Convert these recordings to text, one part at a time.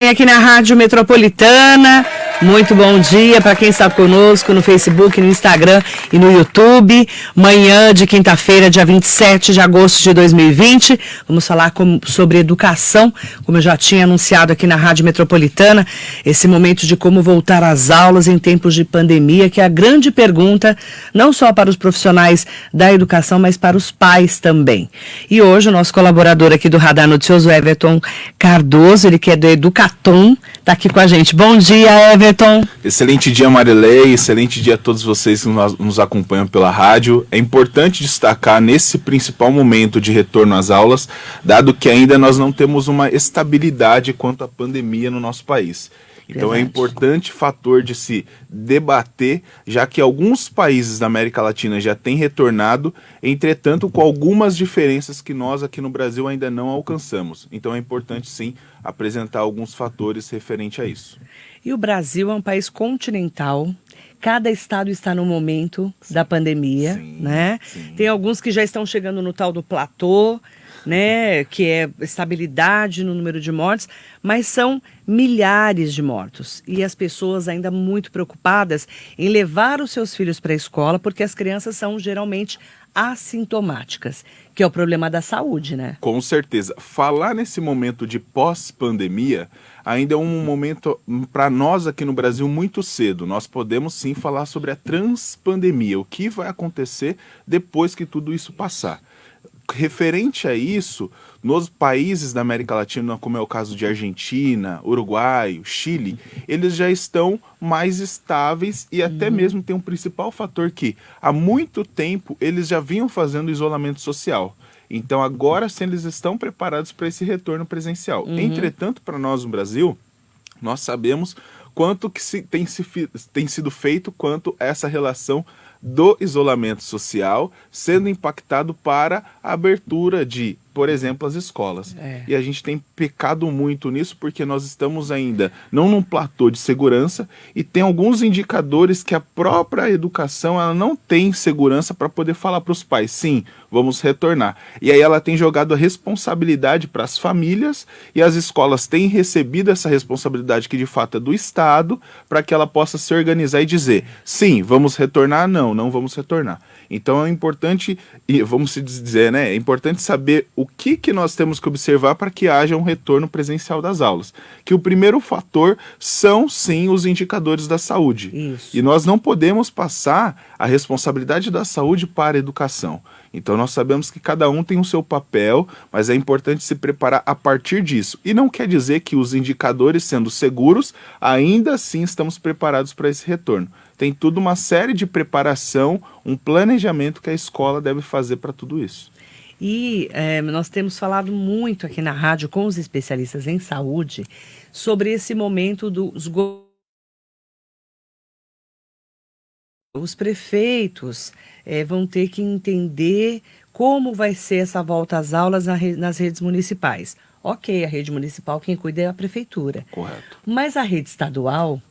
Aqui na Rádio Metropolitana, muito bom dia para quem está conosco no Facebook, no Instagram e no YouTube. Manhã de quinta-feira, dia 27 de agosto de 2020. Vamos falar sobre educação, como eu já tinha anunciado aqui na Rádio Metropolitana. Esse momento de como voltar às aulas em tempos de pandemia, que é a grande pergunta, não só para os profissionais da educação, mas para os pais também. E hoje o nosso colaborador aqui do Radar Noticioso, Everton Cardoso, ele que é do Educatom, está aqui com a gente. Bom dia, Everton. Excelente dia, Marilei. Excelente dia a todos vocês que nos acompanham pela rádio. É importante destacar nesse principal momento de retorno às aulas, dado que ainda nós não temos uma estabilidade quanto à pandemia no nosso país. Então é importante fator de se debater, já que alguns países da América Latina já têm retornado, entretanto com algumas diferenças que nós aqui no Brasil ainda não alcançamos. Então é importante sim apresentar alguns fatores referente a isso. E o Brasil é um país continental. Cada estado está no momento da pandemia, né? Sim. Tem alguns que já estão chegando no tal do platô, né, que é estabilidade no número de mortes, mas são milhares de mortos. E as pessoas ainda muito preocupadas em levar os seus filhos para a escola, porque as crianças são geralmente assintomáticas, que é o problema da saúde, né? Com certeza. Falar nesse momento de pós-pandemia ainda é um momento, para nós aqui no Brasil, muito cedo. Nós podemos sim falar sobre a transpandemia, o que vai acontecer depois que tudo isso passar. Referente a isso, nos países da América Latina, como é o caso de Argentina, Uruguai, Chile, eles já estão mais estáveis e até mesmo tem um principal fator que há muito tempo eles já vinham fazendo isolamento social. Então agora sim eles estão preparados para esse retorno presencial. Entretanto, para nós no Brasil, nós sabemos quanto que tem sido feito quanto a essa relação do isolamento social sendo impactado para a abertura de, por exemplo, as escolas. E a gente tem pecado muito nisso porque nós estamos ainda não num platô de segurança e tem alguns indicadores que a própria educação ela não tem segurança para poder falar para os pais, sim, vamos retornar. E aí ela tem jogado a responsabilidade para as famílias e as escolas têm recebido essa responsabilidade que de fato é do Estado para que ela possa se organizar e dizer, sim, vamos retornar, não vamos retornar. Então é importante, e vamos dizer, né, é importante saber o que nós temos que observar para que haja um retorno presencial das aulas. Que o primeiro fator são, sim, os indicadores da saúde. Isso. E nós não podemos passar a responsabilidade da saúde para a educação. Então nós sabemos que cada um tem o seu papel, mas é importante se preparar a partir disso. E não quer dizer que os indicadores sendo seguros, ainda assim estamos preparados para esse retorno. Tem tudo uma série de preparação, um planejamento que a escola deve fazer para tudo isso. E nós temos falado muito aqui na rádio com os especialistas em saúde sobre esse momento dos os prefeitos vão ter que entender como vai ser essa volta às aulas nas redes municipais. Ok, a rede municipal quem cuida é a prefeitura. Correto. Mas a rede estadual,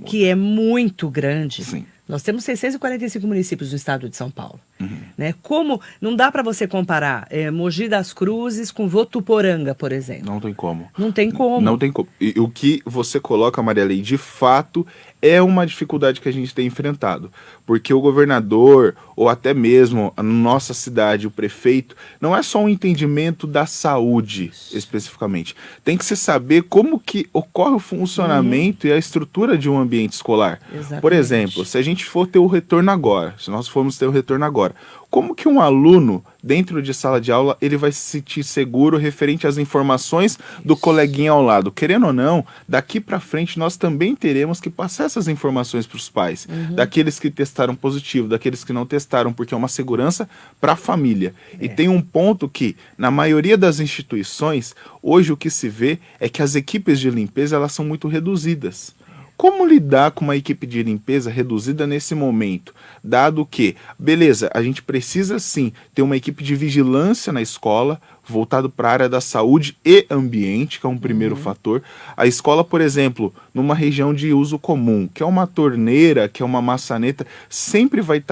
que é muito grande, sim. Nós temos 645 municípios no estado de São Paulo. Né? Como não dá para você comparar Mogi das Cruzes com Votuporanga, por exemplo? Não tem como. Não tem como. Não tem como. E o que você coloca, Maria Lei, de fato é uma dificuldade que a gente tem enfrentado. Porque o governador, ou até mesmo a nossa cidade, o prefeito, não é só um entendimento da saúde, especificamente. Tem que se saber como que ocorre o funcionamento e a estrutura de um ambiente escolar. Exatamente. Por exemplo, se a gente for ter o retorno agora, se nós formos ter o retorno agora, como que um aluno, dentro de sala de aula, ele vai se sentir seguro referente às informações do coleguinha ao lado? Querendo ou não, daqui para frente nós também teremos que passar essas informações para os pais, daqueles que testaram positivo, daqueles que não testaram, porque é uma segurança para a família. E tem um ponto que, na maioria das instituições, hoje o que se vê é que as equipes de limpeza elas são muito reduzidas. Como lidar com uma equipe de limpeza reduzida nesse momento? Dado que, beleza, a gente precisa sim ter uma equipe de vigilância na escola, voltado para a área da saúde e ambiente, que é um primeiro fator. A escola, por exemplo, numa região de uso comum, que é uma torneira, que é uma maçaneta, sempre vai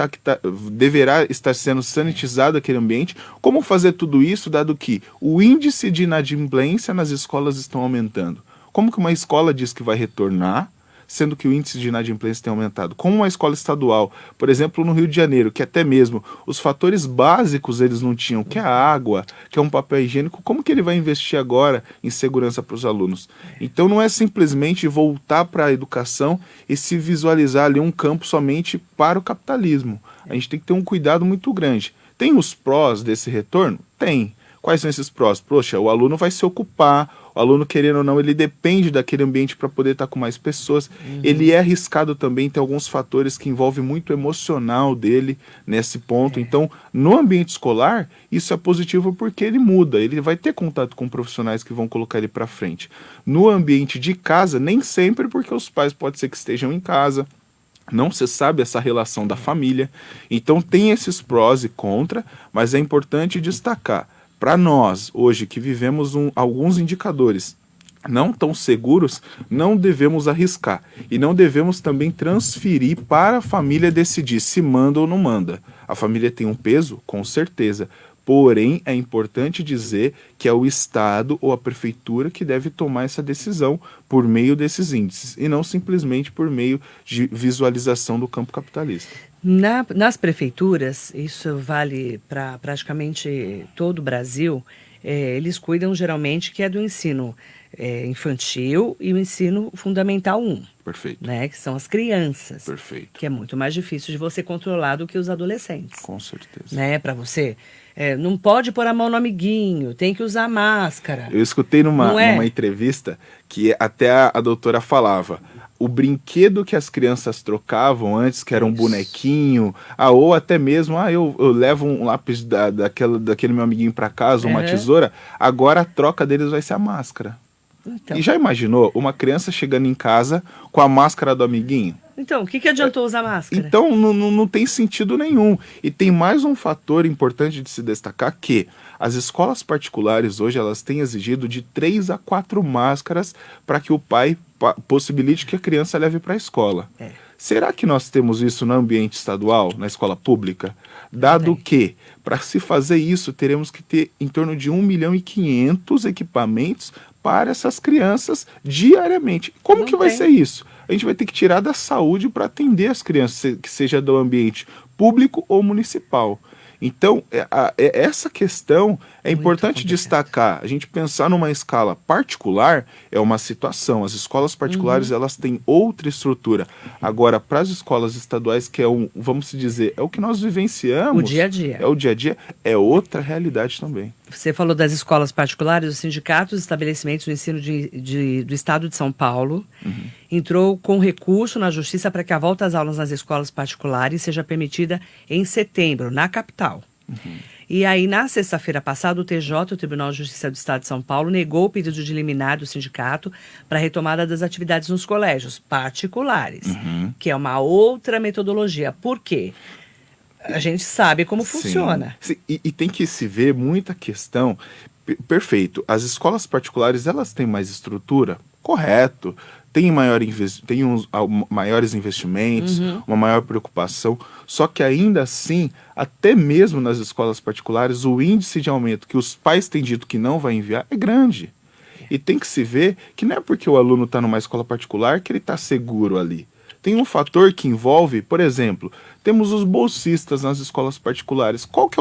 deverá estar sendo sanitizado aquele ambiente. Como fazer tudo isso, dado que o índice de inadimplência nas escolas estão aumentando? Como que uma escola diz que vai retornar, sendo que o índice de inadimplência tem aumentado? Como uma escola estadual, por exemplo, no Rio de Janeiro, que até mesmo os fatores básicos eles não tinham, que é a água, que é um papel higiênico, como que ele vai investir agora em segurança para os alunos? Então não é simplesmente voltar para a educação e se visualizar ali um campo somente para o capitalismo. A gente tem que ter um cuidado muito grande. Tem os prós desse retorno? Tem. Quais são esses prós? Poxa, o aluno vai se ocupar, o aluno, querendo ou não, ele depende daquele ambiente para poder estar com mais pessoas. Ele é arriscado também, tem alguns fatores que envolvem muito o emocional dele nesse ponto. Então, no ambiente escolar, isso é positivo porque ele muda, ele vai ter contato com profissionais que vão colocar ele para frente. No ambiente de casa, nem sempre, porque os pais pode ser que estejam em casa, não se sabe essa relação da família. Então, tem esses prós e contras, mas é importante destacar. Para nós, hoje, que vivemos alguns indicadores não tão seguros, não devemos arriscar. E não devemos também transferir para a família decidir se manda ou não manda. A família tem um peso, com certeza. Porém, é importante dizer que é o Estado ou a Prefeitura que deve tomar essa decisão por meio desses índices, e não simplesmente por meio de visualização do campo capitalista. Nas prefeituras, isso vale para praticamente todo o Brasil, eles cuidam geralmente que é do ensino infantil e o ensino fundamental 1. Perfeito. Né, que são as crianças. Perfeito. Que é muito mais difícil de você controlar do que os adolescentes. Com certeza. Né, para você, não pode pôr a mão no amiguinho, tem que usar máscara. Eu escutei numa entrevista que até a doutora falava, o brinquedo que as crianças trocavam antes, que era um bonequinho, ou até mesmo, eu levo um lápis daquele meu amiguinho para casa, uma tesoura, agora a troca deles vai ser a máscara. Então. E já imaginou uma criança chegando em casa com a máscara do amiguinho? Então, o que adiantou usar máscara? Então, não tem sentido nenhum. E tem mais um fator importante de se destacar, que as escolas particulares hoje, elas têm exigido de 3 a 4 máscaras para que o pai possibilite que a criança leve para a escola. Será que nós temos isso no ambiente estadual, na escola pública? Dado que, para se fazer isso, teremos que ter em torno de 1.500.000 equipamentos para essas crianças diariamente. Como que vai ser isso? A gente vai ter que tirar da saúde para atender as crianças, que seja do ambiente público ou municipal. Então, essa questão é importante destacar. A gente pensar numa escala particular é uma situação. As escolas particulares, elas têm outra estrutura. Agora, para as escolas estaduais, que vamos dizer, é o que nós vivenciamos. O dia a dia. É o dia a dia, é outra realidade também. Você falou das escolas particulares, os sindicatos e estabelecimentos do ensino do Estado de São Paulo entrou com recurso na Justiça para que a volta às aulas nas escolas particulares seja permitida em setembro, na capital. E aí, na sexta-feira passada, o TJ, o Tribunal de Justiça do Estado de São Paulo, negou o pedido de liminar do sindicato para a retomada das atividades nos colégios particulares, que é uma outra metodologia. Por quê? A gente sabe como funciona. Sim. E tem que se ver muita questão. Perfeito. As escolas particulares, elas têm mais estrutura? Correto. Tem maiores investimentos, uma maior preocupação. Só que ainda assim, até mesmo nas escolas particulares, o índice de aumento que os pais têm dito que não vai enviar é grande. E tem que se ver que não é porque o aluno está numa escola particular que ele está seguro ali. Tem um fator que envolve, por exemplo, temos os bolsistas nas escolas particulares. Como que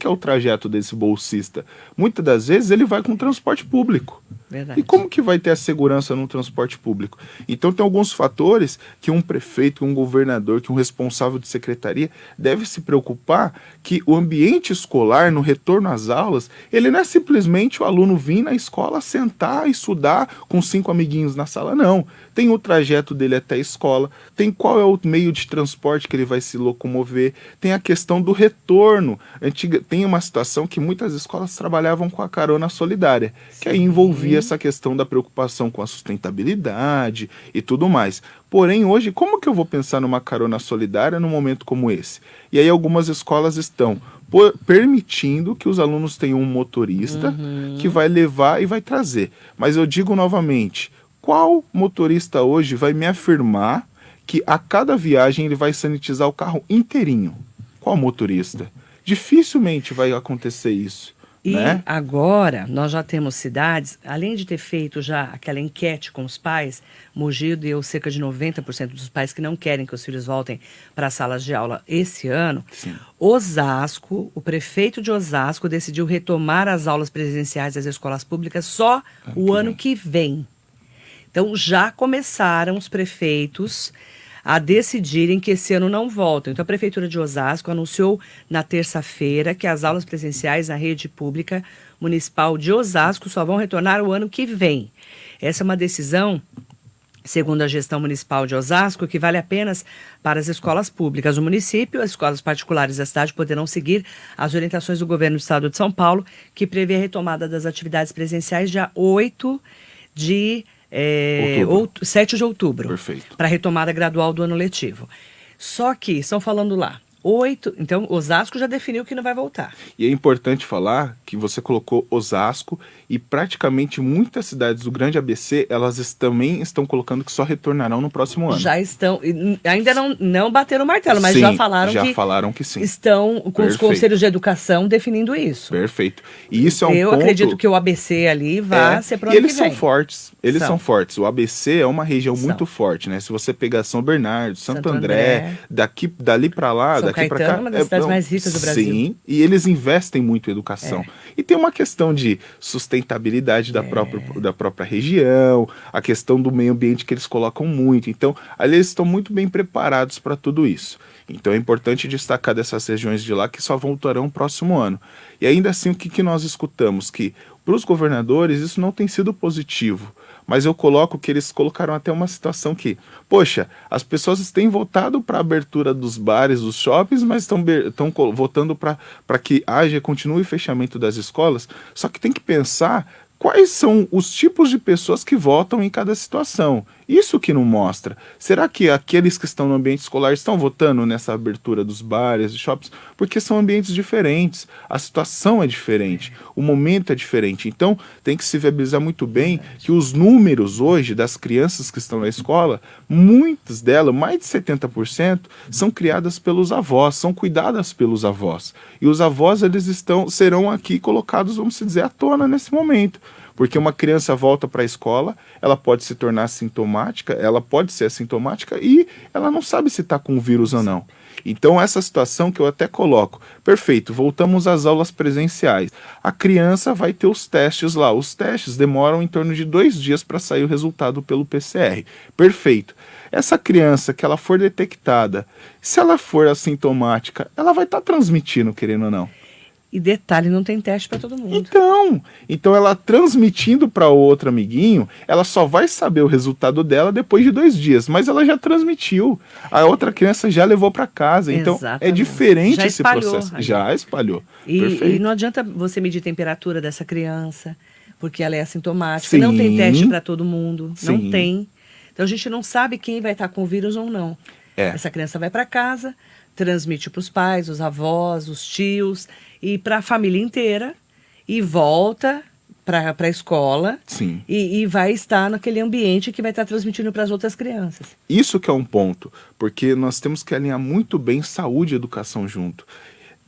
é o trajeto desse bolsista? Muitas das vezes ele vai com transporte público. Verdade. E como que vai ter a segurança no transporte público? Então tem alguns fatores que um prefeito, que um governador, que um responsável de secretaria deve se preocupar, que o ambiente escolar, no retorno às aulas, ele não é simplesmente o aluno vir na escola, sentar e estudar com 5 amiguinhos na sala, não. Tem o trajeto dele até a escola, tem qual é o meio de transporte que ele vai se locomover, tem a questão do retorno. Tem uma situação que muitas escolas trabalhavam com a carona solidária, que aí envolvia essa questão da preocupação com a sustentabilidade e tudo mais. Porém, hoje, como que eu vou pensar numa carona solidária num momento como esse? E aí algumas escolas estão permitindo que os alunos tenham um motorista que vai levar e vai trazer. Mas eu digo novamente, qual motorista hoje vai me afirmar que a cada viagem ele vai sanitizar o carro inteirinho? Qual motorista? Dificilmente vai acontecer isso. E né? agora nós já temos cidades, além de ter feito já aquela enquete com os pais, Mogi deu cerca de 90% dos pais que não querem que os filhos voltem para as salas de aula esse ano. Sim. Osasco, o prefeito de Osasco decidiu retomar as aulas presenciais das escolas públicas só o ano que vem. Então já começaram os prefeitos a decidirem que esse ano não voltam. Então a Prefeitura de Osasco anunciou na terça-feira que as aulas presenciais na rede pública municipal de Osasco só vão retornar o ano que vem. Essa é uma decisão, segundo a gestão municipal de Osasco, que vale apenas para as escolas públicas do município. As escolas particulares da cidade poderão seguir as orientações do governo do estado de São Paulo, que prevê a retomada das atividades presenciais dia 8 de 7 de outubro, para a retomada gradual do ano letivo. Só que, estão falando lá, então Osasco já definiu que não vai voltar. E é importante falar que você colocou Osasco e praticamente muitas cidades do Grande ABC, elas também estão colocando que só retornarão no próximo ano. Já estão, ainda não bateram o martelo, mas sim, já falaram que sim. Estão com Perfeito. os conselhos de educação definindo isso. Perfeito. E isso é um Eu ponto... acredito que o ABC ali vai ser para o ano que vem. Eles são fortes. Eles são fortes. O ABC é uma região muito forte, né? Se você pegar São Bernardo, Santo André, dali para lá, São daqui para cá, Caetano, uma das cidades mais ricas do Brasil. Sim, e eles investem muito em educação. E tem uma questão de sustentabilidade da própria região, a questão do meio ambiente que eles colocam muito. Então, ali eles estão muito bem preparados para tudo isso. Então, é importante destacar dessas regiões de lá que só voltarão no próximo ano. E ainda assim, o que nós escutamos? Que para os governadores isso não tem sido positivo. Mas eu coloco que eles colocaram até uma situação que, poxa, as pessoas têm votado para a abertura dos bares, dos shoppings, mas estão votando para que continue o fechamento das escolas. Só que tem que pensar quais são os tipos de pessoas que votam em cada situação. Isso que não mostra. Será que aqueles que estão no ambiente escolar estão votando nessa abertura dos bares e shoppings? Porque são ambientes diferentes, a situação é diferente, o momento é diferente. Então, tem que se viabilizar muito bem que os números hoje das crianças que estão na escola, muitas delas, mais de 70%, são criadas pelos avós, são cuidadas pelos avós. E os avós, serão aqui colocados, vamos dizer, à tona nesse momento. Porque uma criança volta para a escola, ela pode se tornar assintomática, ela pode ser assintomática e ela não sabe se está com o vírus ou não. Então essa situação que eu até coloco, perfeito, voltamos às aulas presenciais. A criança vai ter os testes lá, os testes demoram em torno de 2 dias para sair o resultado pelo PCR. Perfeito. Essa criança que ela for detectada, se ela for assintomática, ela vai estar transmitindo, querendo ou não. E detalhe, não tem teste para todo mundo. Então ela transmitindo para o outro amiguinho, ela só vai saber o resultado dela depois de 2 dias, mas ela já transmitiu. A outra criança já levou para casa. Então é diferente esse processo. Já espalhou. E não adianta você medir a temperatura dessa criança, porque ela é assintomática. Sim. Não tem teste para todo mundo. Sim. Não tem. Então a gente não sabe quem vai estar com o vírus ou não. Essa criança vai para casa, transmite para os pais, os avós, os tios e para a família inteira e volta para a escola. Sim. E vai estar naquele ambiente que vai estar transmitindo para as outras crianças. Isso que é um ponto, porque nós temos que alinhar muito bem saúde e educação junto.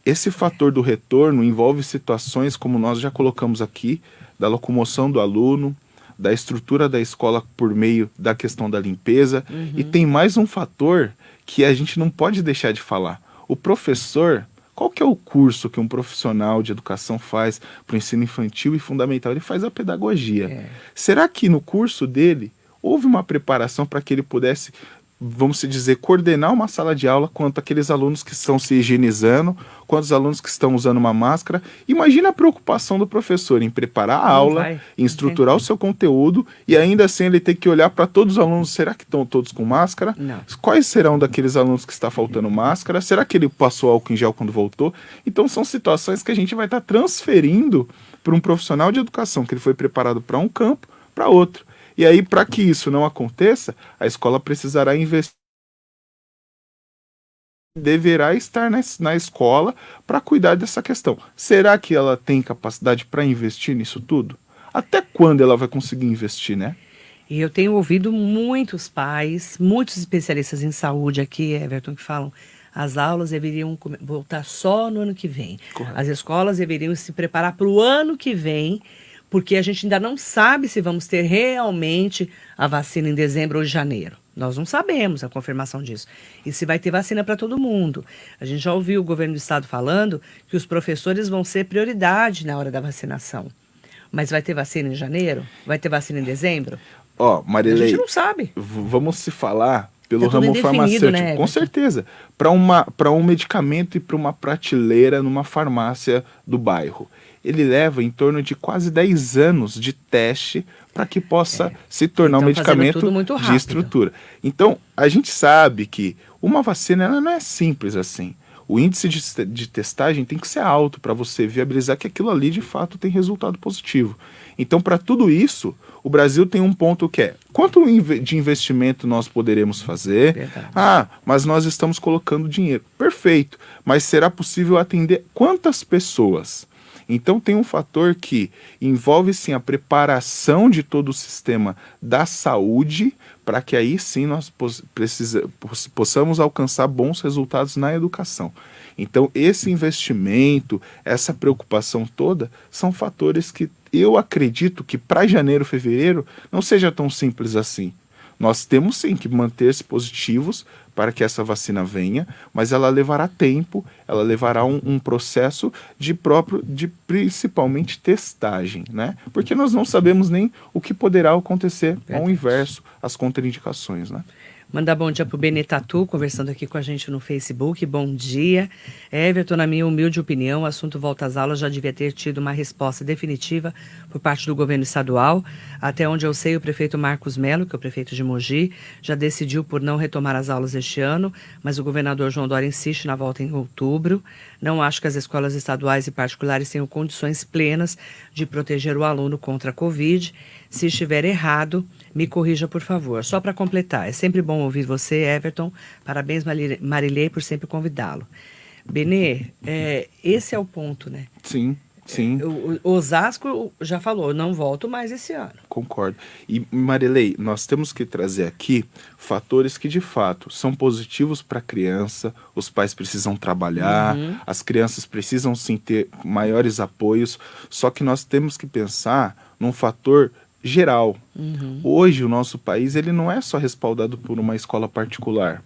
Esse fator do retorno envolve situações, como nós já colocamos aqui, da locomoção do aluno, da estrutura da escola por meio da questão da limpeza. E tem mais um fator que a gente não pode deixar de falar. O professor, qual que é o curso que um profissional de educação faz para o ensino infantil e fundamental? Ele faz a pedagogia. Será que no curso dele houve uma preparação para que ele pudesse, vamos dizer, coordenar uma sala de aula quanto aqueles alunos que estão se higienizando, quanto os alunos que estão usando uma máscara? Imagina a preocupação do professor em preparar a aula, em estruturar o seu conteúdo e ainda assim ele ter que olhar para todos os alunos. Será que estão todos com máscara? Não. Quais serão daqueles alunos que está faltando máscara? Será que ele passou álcool em gel quando voltou? Então são situações que a gente vai estar transferindo para um profissional de educação que ele foi preparado para um campo, para outro. E aí, para que isso não aconteça, a escola precisará investir, deverá estar na escola para cuidar dessa questão. Será que ela tem capacidade para investir nisso tudo? Até quando ela vai conseguir investir, né? E eu tenho ouvido muitos pais, muitos especialistas em saúde aqui, Everton, que falam, as aulas deveriam voltar só no ano que vem. Correto. As escolas deveriam se preparar para o ano que vem, porque a gente ainda não sabe se vamos ter realmente a vacina em dezembro ou janeiro. Nós não sabemos a confirmação disso. E se vai ter vacina para todo mundo. A gente já ouviu o governo do estado falando que os professores vão ser prioridade na hora da vacinação. Mas vai ter vacina em janeiro? Vai ter vacina em dezembro? Ó, Marilei, a gente não sabe. Vamos se falar pelo Tá tudo ramo indefinido, farmacêutico. né, Com Everton? certeza. Para um medicamento e para uma prateleira numa farmácia do bairro. Ele leva em torno de quase 10 anos de teste para que possa se tornar Então, um fazendo medicamento tudo muito de rápido. estrutura. Então, a gente sabe que uma vacina ela não é simples assim. O índice de testagem tem que ser alto para você viabilizar que aquilo ali de fato tem resultado positivo. Então, para tudo isso, o Brasil tem um ponto que é: quanto de investimento nós poderemos fazer? Verdade. Ah, mas nós estamos colocando dinheiro. Perfeito. Mas será possível atender quantas pessoas? Então tem um fator que envolve sim a preparação de todo o sistema da saúde para que aí sim nós possamos alcançar bons resultados na educação. Então esse investimento, essa preocupação toda são fatores que eu acredito que para janeiro, fevereiro não seja tão simples assim. Nós temos sim que manter-se positivos para que essa vacina venha, mas ela levará tempo, ela levará um processo de principalmente testagem, né? Porque nós não sabemos nem o que poderá acontecer ao inverso, as contraindicações, né? Mandar bom dia para o Benetatu, conversando aqui com a gente no Facebook. Bom dia. Everton, na minha humilde opinião, o assunto volta às aulas já devia ter tido uma resposta definitiva por parte do governo estadual. Até onde eu sei, o prefeito Marcos Melo, que é o prefeito de Mogi, já decidiu por não retomar as aulas este ano, mas o governador João Dória insiste na volta em outubro. Não acho que as escolas estaduais e particulares tenham condições plenas de proteger o aluno contra a Covid. Se estiver errado, me corrija, por favor. Só para completar, é sempre bom ouvir você, Everton. Parabéns, Marilei, por sempre convidá-lo. Benê, esse é o ponto, né? Sim, sim. O Osasco já falou, não volto mais esse ano. Concordo. E, Marilei, nós temos que trazer aqui fatores que, de fato, são positivos para a criança, os pais precisam trabalhar, as crianças precisam, sim, ter maiores apoios, só que nós temos que pensar num fator geral. Hoje, o nosso país ele não é só respaldado por uma escola particular.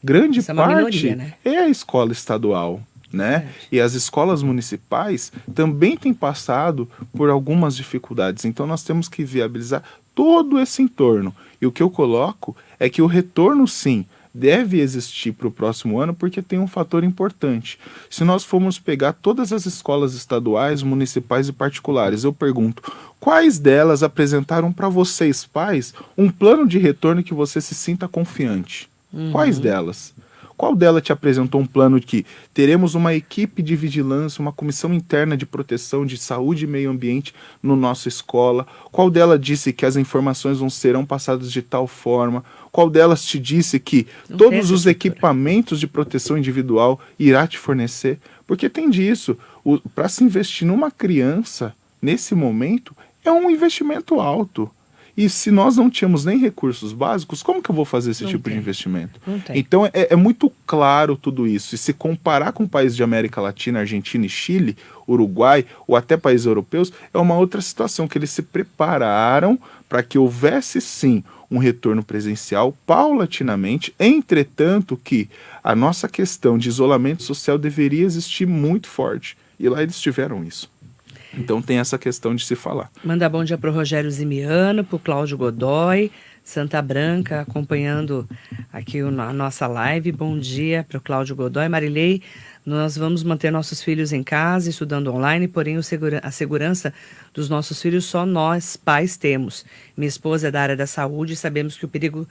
Grande Isso é uma parte minoria, né? é a escola estadual, né? E as escolas municipais também têm passado por algumas dificuldades. Então nós temos que viabilizar todo esse entorno. E o que eu coloco é que o retorno, sim, deve existir para o próximo ano, porque tem um fator importante. Se nós formos pegar todas as escolas estaduais, municipais e particulares, eu pergunto, quais delas apresentaram para vocês, pais, um plano de retorno que você se sinta confiante? Quais delas? Qual dela te apresentou um plano de que teremos uma equipe de vigilância, uma comissão interna de proteção de saúde e meio ambiente no nossa escola? Qual dela disse que as informações serão passadas de tal forma? Qual delas te disse que Não todos tem essa os estrutura. equipamentos de proteção individual irá te fornecer? Porque tem disso. Para se investir numa criança, nesse momento, é um investimento alto. E se nós não tínhamos nem recursos básicos, como que eu vou fazer esse Não tipo tem. de investimento? Não tem. Então é muito claro tudo isso. E se comparar com países de América Latina, Argentina e Chile, Uruguai ou até países europeus, é uma outra situação, que eles se prepararam para que houvesse sim um retorno presencial paulatinamente, entretanto que a nossa questão de isolamento social deveria existir muito forte. E lá eles tiveram isso. Então tem essa questão de se falar. Mandar bom dia para o Rogério Zimiano, para o Cláudio Godoy, Santa Branca, acompanhando aqui a nossa live. Bom dia para o Cláudio Godoy. Marilei, nós vamos manter nossos filhos em casa, estudando online, porém a segurança dos nossos filhos só nós, pais, temos. Minha esposa é da área da saúde e sabemos que o perigo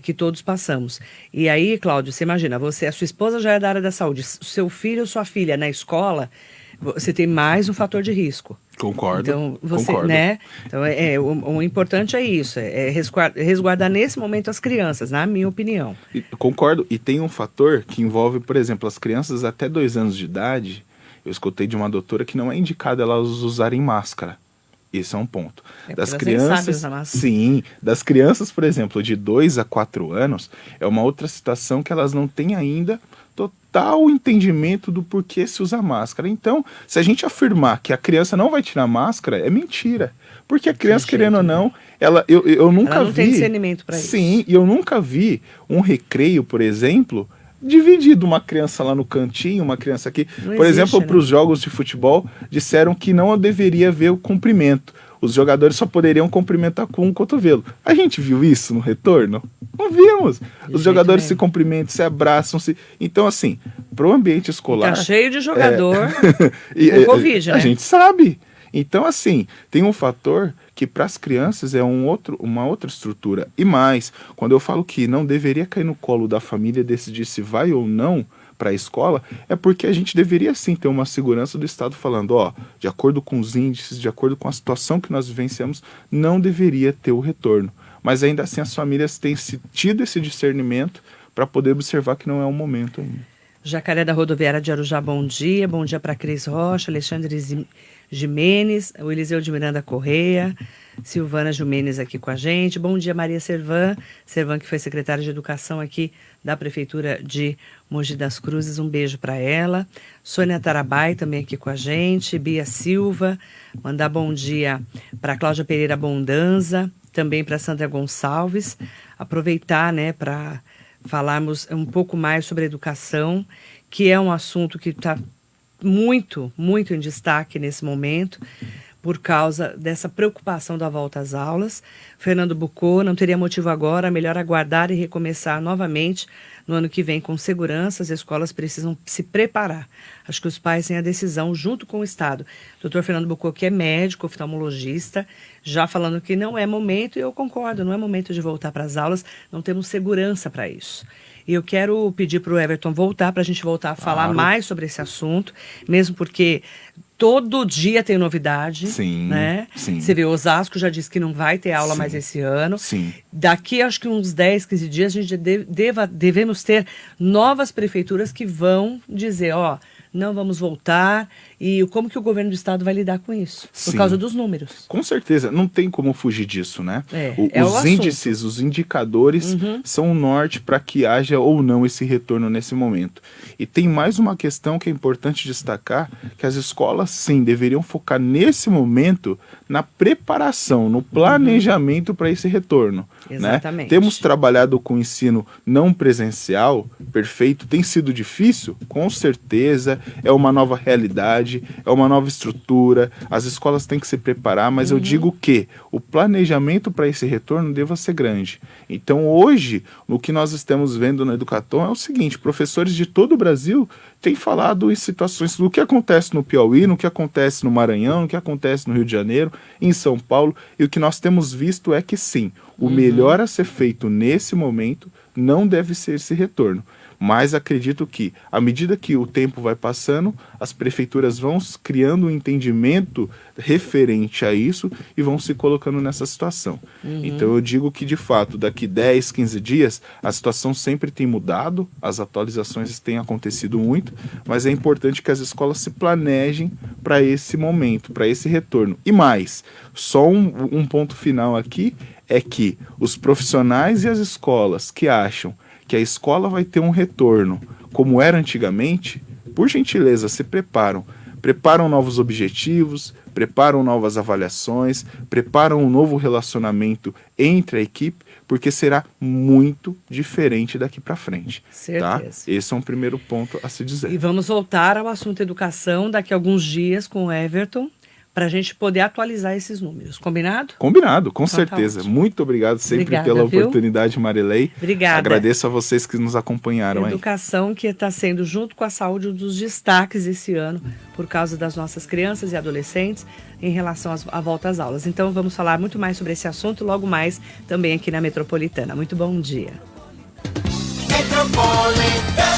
que todos passamos. E aí, Cláudio, você imagina, a sua esposa já é da área da saúde, seu filho ou sua filha na escola, você tem mais um fator de risco. Concordo. Então, você, concordo. né? Então, o importante é isso, é resguardar nesse momento as crianças, na minha opinião. Concordo. E tem um fator que envolve, por exemplo, as crianças até 2 anos de idade. Eu escutei de uma doutora que não é indicado elas usarem máscara. Esse é um ponto. Das porque elas nem sabem crianças, usar máscara. sim, das crianças, por exemplo, de 2 a 4 anos, é uma outra situação que elas não têm ainda total entendimento do porquê se usa máscara. Então, se a gente afirmar que a criança não vai tirar máscara, é mentira. Porque a criança, querendo ou não, eu nunca ela vi... não tem discernimento para isso. Sim, e eu nunca vi um recreio, por exemplo, dividido, uma criança lá no cantinho, uma criança aqui. Não Por existe, exemplo, né? para os jogos de futebol, disseram que não deveria haver o cumprimento. Os jogadores só poderiam cumprimentar com um cotovelo. A gente viu isso no retorno? Não vimos. Os jogadores se cumprimentam, se abraçam. Então, assim, para o ambiente escolar... Tá cheio de jogador com Covid, né? A gente sabe. Então, assim, tem um fator que para as crianças é uma outra estrutura. E mais, quando eu falo que não deveria cair no colo da família decidir se vai ou não para a escola, é porque a gente deveria sim ter uma segurança do Estado falando, ó, de acordo com os índices, de acordo com a situação que nós vivenciamos, não deveria ter o retorno. Mas ainda assim as famílias têm tido esse discernimento para poder observar que não é o momento ainda. Jacaré da Rodoviária de Arujá, bom dia. Bom dia para Cris Rocha, Alexandre Jimenez, o Eliseu de Miranda Correia, Silvana Jimenez aqui com a gente. Bom dia, Maria Servan, que foi secretária de Educação aqui da Prefeitura de Mogi das Cruzes. Um beijo para ela. Sônia Tarabai também aqui com a gente. Bia Silva, mandar bom dia para Cláudia Pereira Bondanza, também para Sandra Gonçalves. Aproveitar, né, para falarmos um pouco mais sobre educação, que é um assunto que está muito, muito em destaque nesse momento, por causa dessa preocupação da volta às aulas. Fernando Bucô, não teria motivo agora, melhor aguardar e recomeçar novamente no ano que vem com segurança. As escolas precisam se preparar. Acho que os pais têm a decisão junto com o Estado. Dr. Fernando Bucô, que é médico, oftalmologista, já falando que não é momento, e eu concordo, não é momento de voltar para as aulas, não temos segurança para isso. E eu quero pedir para o Everton voltar, para a gente voltar a falar mais sobre esse assunto, mesmo porque todo dia tem novidade, né? Sim. Você vê, Osasco já disse que não vai ter aula mais esse ano. Sim. Daqui, acho que uns 10, 15 dias, a gente devemos ter novas prefeituras que vão dizer, ó, não vamos voltar. E como que o governo do estado vai lidar com isso? Por causa dos números. Com certeza, não tem como fugir disso, né? Os índices, os indicadores são o norte para que haja ou não esse retorno nesse momento. E tem mais uma questão que é importante destacar, que as escolas, sim, deveriam focar nesse momento na preparação, no planejamento para esse retorno. Exatamente. Né? Temos trabalhado com ensino não presencial, perfeito, tem sido difícil? Com certeza, é uma nova realidade, é uma nova estrutura, as escolas têm que se preparar, mas eu digo que o planejamento para esse retorno deva ser grande. Então hoje, o que nós estamos vendo na Educatom é o seguinte, professores de todo o Brasil têm falado em situações do que acontece no Piauí, no que acontece no Maranhão, no que acontece no Rio de Janeiro, em São Paulo, e o que nós temos visto é que sim, o melhor a ser feito nesse momento não deve ser esse retorno. Mas acredito que, à medida que o tempo vai passando, as prefeituras vão criando um entendimento referente a isso e vão se colocando nessa situação. Então eu digo que, de fato, daqui 10, 15 dias, a situação sempre tem mudado, as atualizações têm acontecido muito, mas é importante que as escolas se planejem para esse momento, para esse retorno. E mais, só um ponto final aqui, é que os profissionais e as escolas que acham que a escola vai ter um retorno como era antigamente, por gentileza, se preparam novos objetivos, preparam novas avaliações, preparam um novo relacionamento entre a equipe, porque será muito diferente daqui para frente. Certeza. Tá? Esse é um primeiro ponto a se dizer. E vamos voltar ao assunto educação daqui a alguns dias com o Everton, para a gente poder atualizar esses números. Combinado? Combinado, com Então, certeza. Tá, muito obrigado sempre pela oportunidade, Marilei. Obrigada. Agradeço a vocês que nos acompanharam aí. Educação que está sendo, junto com a saúde, um dos destaques esse ano, por causa das nossas crianças e adolescentes, em relação à volta às aulas. Então, vamos falar muito mais sobre esse assunto logo mais também aqui na Metropolitana. Muito bom dia. Metropolitana.